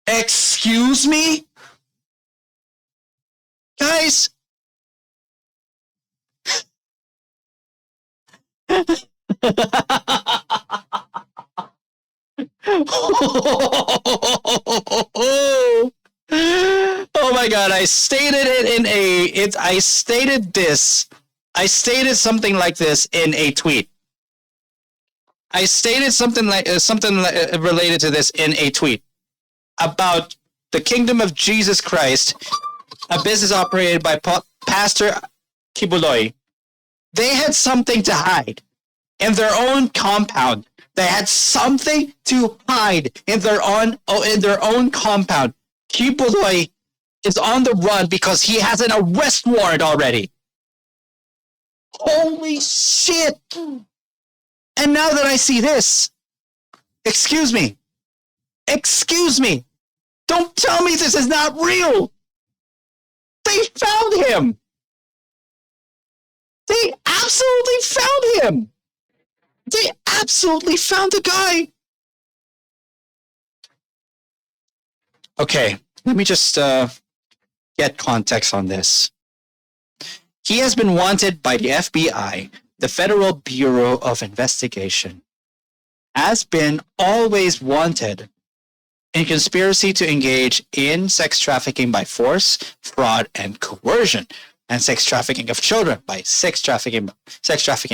Excuse me? Guys? Oh my god, I stated something like this in a tweet. I stated something related to this in a tweet about the Kingdom of Jesus Christ, a business operated by Pastor Kibuloy. They had something to hide in their own compound. They had something to hide in their own compound. Kibuloy is on the run because he has an arrest warrant already. Holy shit! And now that I see this, excuse me, don't tell me this is not real. They found him. They absolutely found him. They absolutely found the guy. Okay, let me just get context on this. He has been wanted by the FBI, the Federal Bureau of Investigation, has been always wanted in conspiracy to engage in sex trafficking by force, fraud, and coercion, and sex trafficking of children by sex trafficking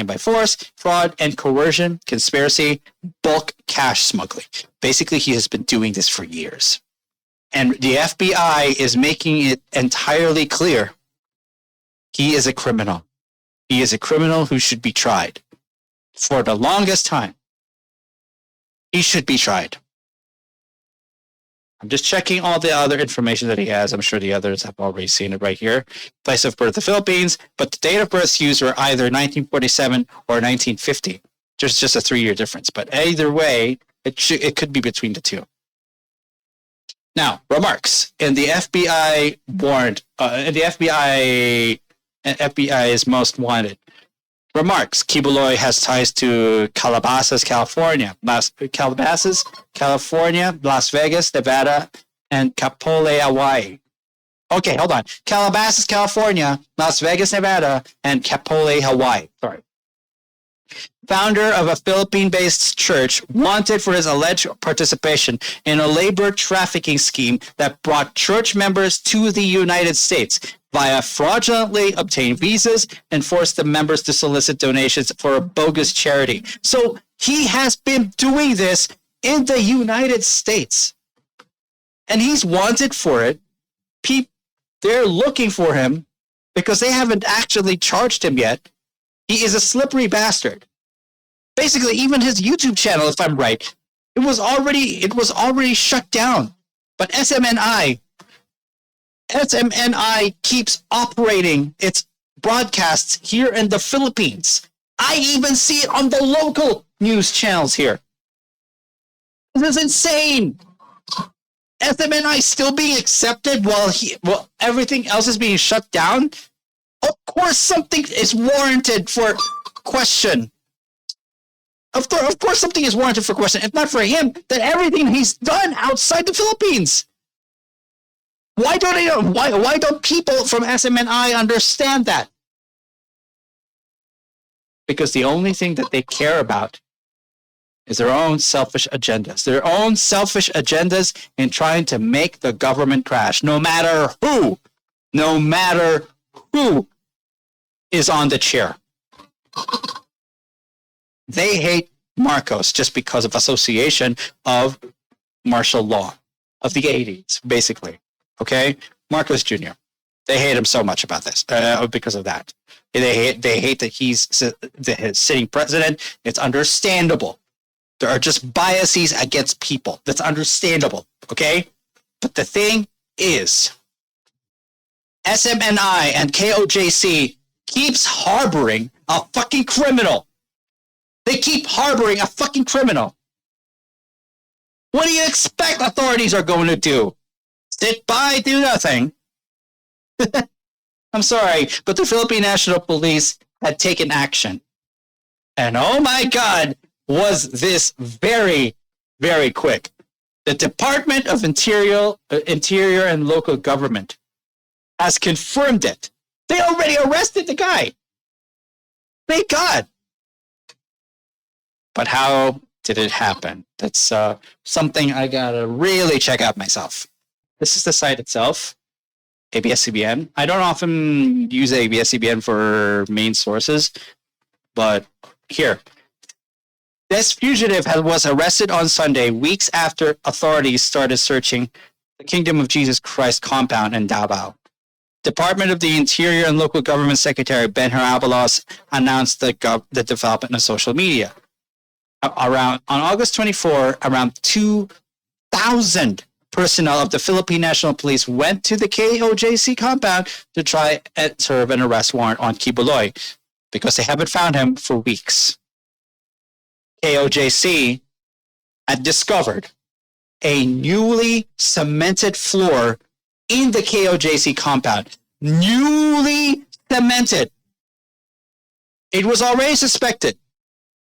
by force, fraud, and coercion, conspiracy, bulk cash smuggling. Basically, he has been doing this for years. And the FBI is making it entirely clear he is a criminal. He is a criminal who should be tried. For the longest time, he should be tried. I'm just checking all the other information that he has. I'm sure the others have already seen it right here. Place of birth, the Philippines, but the date of birth used were either 1947 or 1950. There's just a 3-year difference. But either way, it could be between the two. Now, remarks. In the FBI warrant, FBI's most wanted. Remarks. Kibuloy has ties to Calabasas, California, Las Vegas, Nevada, and Kapolei, Hawaii. Okay, hold on. Calabasas, California, Las Vegas, Nevada, and Kapolei, Hawaii. Sorry. Founder of a Philippine-based church wanted for his alleged participation in a labor trafficking scheme that brought church members to the United States via fraudulently obtained visas and forced the members to solicit donations for a bogus charity. So he has been doing this in the United States. And he's wanted for it. They're looking for him because they haven't actually charged him yet. He is a slippery bastard. Basically, even his YouTube channel, if I'm right, it was already shut down. But SMNI keeps operating its broadcasts here in the Philippines. I even see it on the local news channels here. This is insane. SMNI still being accepted while everything else is being shut down. Of course, something is warranted for question. Of course, something is warranted for question. If not for him, then everything he's done outside the Philippines. Why don't people from SMNI understand that? Because the only thing that they care about is their own selfish agendas. Their own selfish agendas in trying to make the government crash, no matter who is on the chair. They hate Marcos just because of association of martial law of the 80s, basically. Okay? Marcos Jr. They hate him so much about this because of that. They hate that he's the sitting president. It's understandable. There are just biases against people. That's understandable. Okay? But the thing is, SMNI and KOJC keeps harboring a fucking criminal. They keep harboring a fucking criminal. What do you expect authorities are going to do? Sit by, do nothing? I'm sorry, but the Philippine National Police had taken action. And oh my God, was this very, very quick. The Department of Interior and Local Government has confirmed it. They already arrested the guy. Thank God. But how did it happen? That's something I gotta really check out myself. This is the site itself, ABS-CBN. I don't often use ABS-CBN for main sources, but here. This fugitive was arrested on Sunday, weeks after authorities started searching the Kingdom of Jesus Christ compound in Davao. Department of the Interior and Local Government Secretary Ben Harabalos announced the development on social media. On August 24, around 2,000 personnel of the Philippine National Police went to the KOJC compound to try and serve an arrest warrant on Kibuloy because they haven't found him for weeks. KOJC had discovered a newly cemented floor in the KOJC compound. Newly cemented. It was already suspected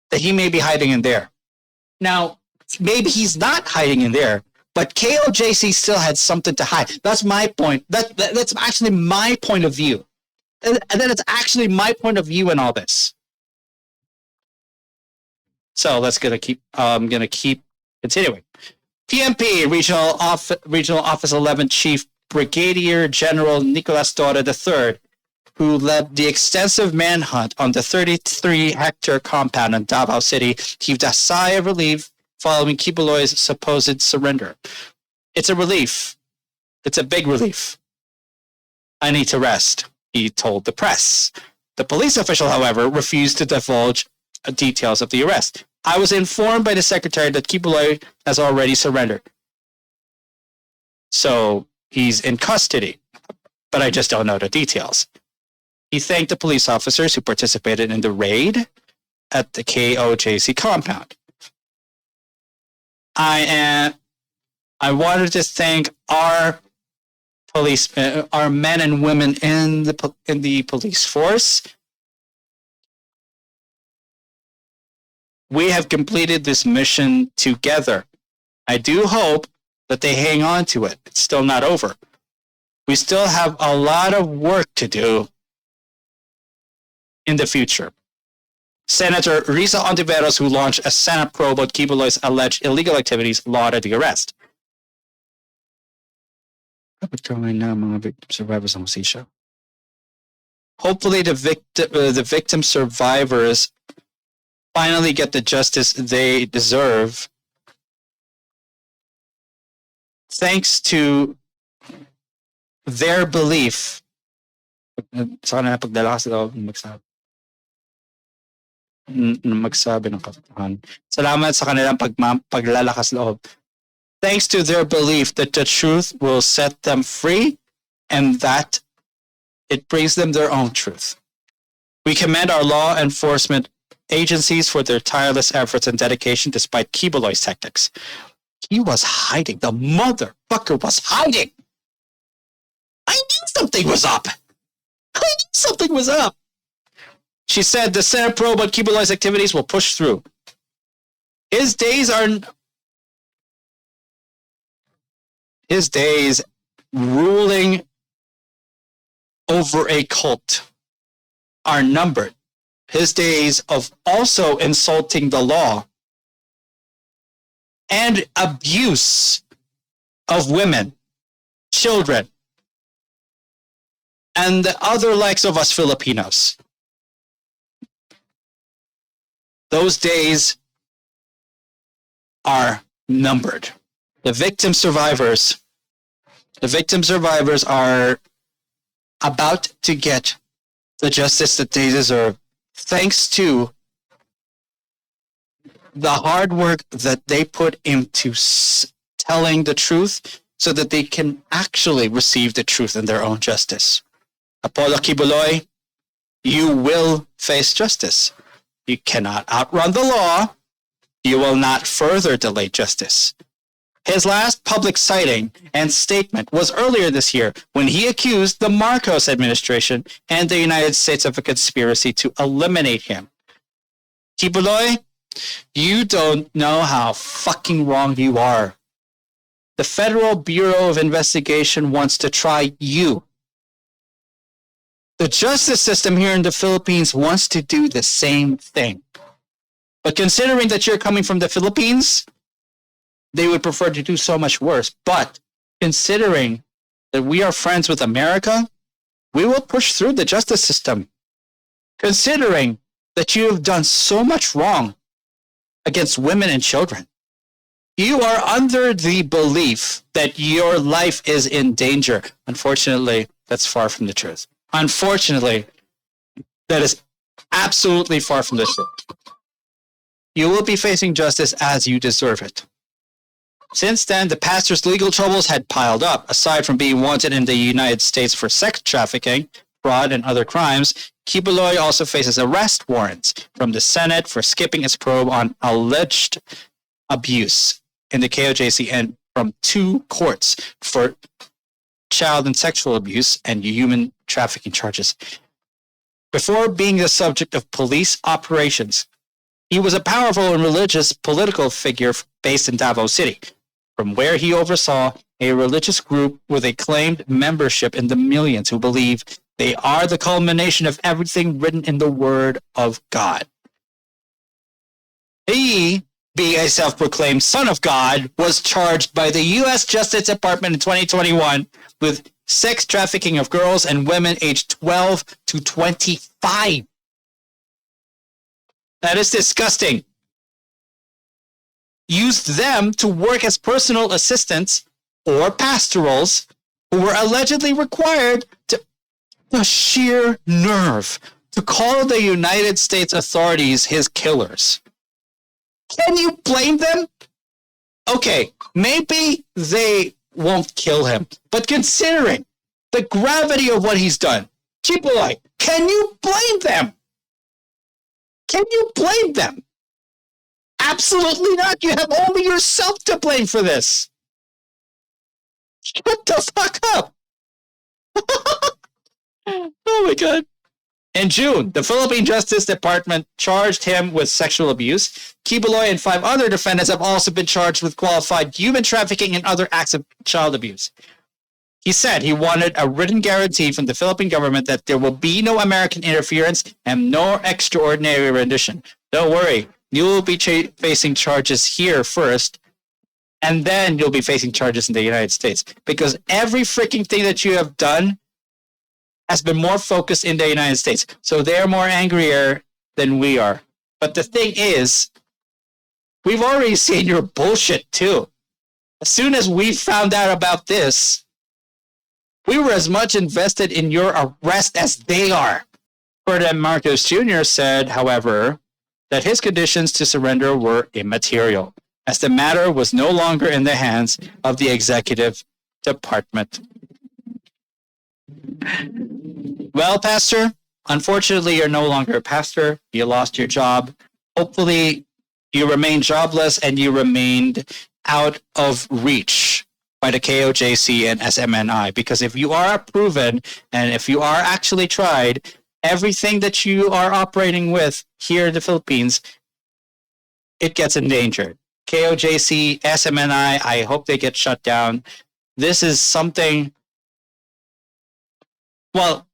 that he may be hiding in there. Now, maybe he's not hiding in there, but KOJC still had something to hide. That's my point. That's actually my point of view. And then it's actually my point of view in all this. So I'm gonna keep continuing. PNP Regional Office 11 Chief Brigadier General Nicolas Torre III, who led the extensive manhunt on the 33-hectare compound in Davao City, heaved a sigh of relief following Kibuloy's supposed surrender. It's a relief. It's a big relief. I need to rest, he told the press. The police official, however, refused to divulge details of the arrest. I was informed by the secretary that Kibuloy has already surrendered. So he's in custody, but I just don't know the details. He thanked the police officers who participated in the raid at the KOJC compound. I wanted to thank our police, our men and women in the police force. We have completed this mission together. I do hope that they hang on to it. It's still not over. We still have a lot of work to do in the future. Senator Risa Ontiveros, who launched a Senate probe on Kibuloy's alleged illegal activities, lauded the arrest. Hopefully the victim survivors finally get the justice they deserve, thanks to their belief. Sana pagdala sila magsabi ng katotohanan. Salamat sa kanilang paglalakas loob. Thanks to their belief that the truth will set them free and that it brings them their own truth. We commend our law enforcement agencies for their tireless efforts and dedication despite Kibuloy's tactics. He was hiding. The motherfucker was hiding. I knew something was up. She said the Senate probe on Kibuloy's activities will push through. His days ruling over a cult are numbered. His days of also insulting the law and abuse of women, children, and the other likes of us Filipinos. Those days are numbered. The victim survivors are about to get the justice that they deserve, thanks to the hard work that they put into telling the truth so that they can actually receive the truth in their own justice. Apollo Kibuloy, you will face justice. You cannot outrun the law. You will not further delay justice. His last public sighting and statement was earlier this year when he accused the Marcos administration and the United States of a conspiracy to eliminate him. Kibuloy, you don't know how fucking wrong you are. The Federal Bureau of Investigation wants to try you. The justice system here in the Philippines wants to do the same thing. But considering that you're coming from the Philippines, they would prefer to do so much worse. But considering that we are friends with America, we will push through the justice system. Considering that you have done so much wrong against women and children, you are under the belief that your life is in danger. Unfortunately, that's far from the truth. Unfortunately, that is absolutely far from the truth. You will be facing justice as you deserve it. Since then, the pastor's legal troubles had piled up. Aside from being wanted in the United States for sex trafficking, fraud, and other crimes, Kibuloy also faces arrest warrants from the Senate for skipping its probe on alleged abuse in the KOJC and from 2 courts for child and sexual abuse and human trafficking charges. Before being the subject of police operations, he was a powerful and religious political figure based in Davao City, from where he oversaw a religious group with a claimed membership in the millions who believe they are the culmination of everything written in the Word of God. He, being a self-proclaimed son of God, was charged by the U.S. Justice Department in 2021 with sex trafficking of girls and women aged 12 to 25. That is disgusting. Used them to work as personal assistants or pastorals who were allegedly required to the sheer nerve to call the United States authorities his killers. Can you blame them? Okay, maybe they won't kill him, but considering the gravity of what he's done, Chipotle, can you blame them? Can you blame them? Absolutely not. You have only yourself to blame for this. Shut the fuck up. Oh my God. In June, the Philippine Justice Department charged him with sexual abuse. Kibuloy and 5 other defendants have also been charged with qualified human trafficking and other acts of child abuse. He said he wanted a written guarantee from the Philippine government that there will be no American interference and no extraordinary rendition. Don't worry, you will be facing charges here first, and then you'll be facing charges in the United States. Because every freaking thing that you have done has been more focused in the United States. So they're more angrier than we are. But the thing is, we've already seen your bullshit too. As soon as we found out about this, we were as much invested in your arrest as they are. Ferdinand Marcos Jr. said, however, that his conditions to surrender were immaterial, as the matter was no longer in the hands of the executive department. Well, Pastor, unfortunately, you're no longer a pastor. You lost your job. Hopefully, you remain jobless and you remained out of reach by the KOJC and SMNI. Because if you are proven and if you are actually tried, everything that you are operating with here in the Philippines, it gets endangered. KOJC, SMNI, I hope they get shut down. This is something... Well,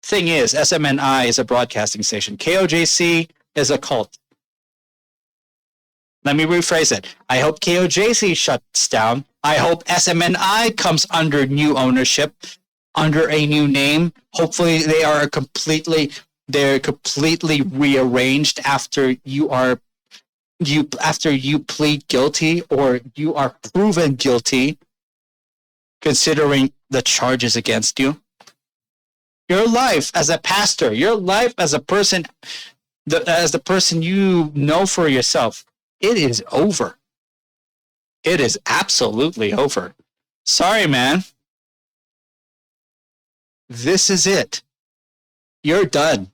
thing is, SMNI is a broadcasting station. KOJC is a cult. Let me rephrase it. I hope KOJC shuts down. I hope SMNI comes under new ownership, under a new name. Hopefully they're completely rearranged after you plead guilty or you are proven guilty, considering the charges against you. Your life as a pastor, your life as a person, as the person you know for yourself, it is over. It is absolutely over. Sorry, man. This is it. You're done.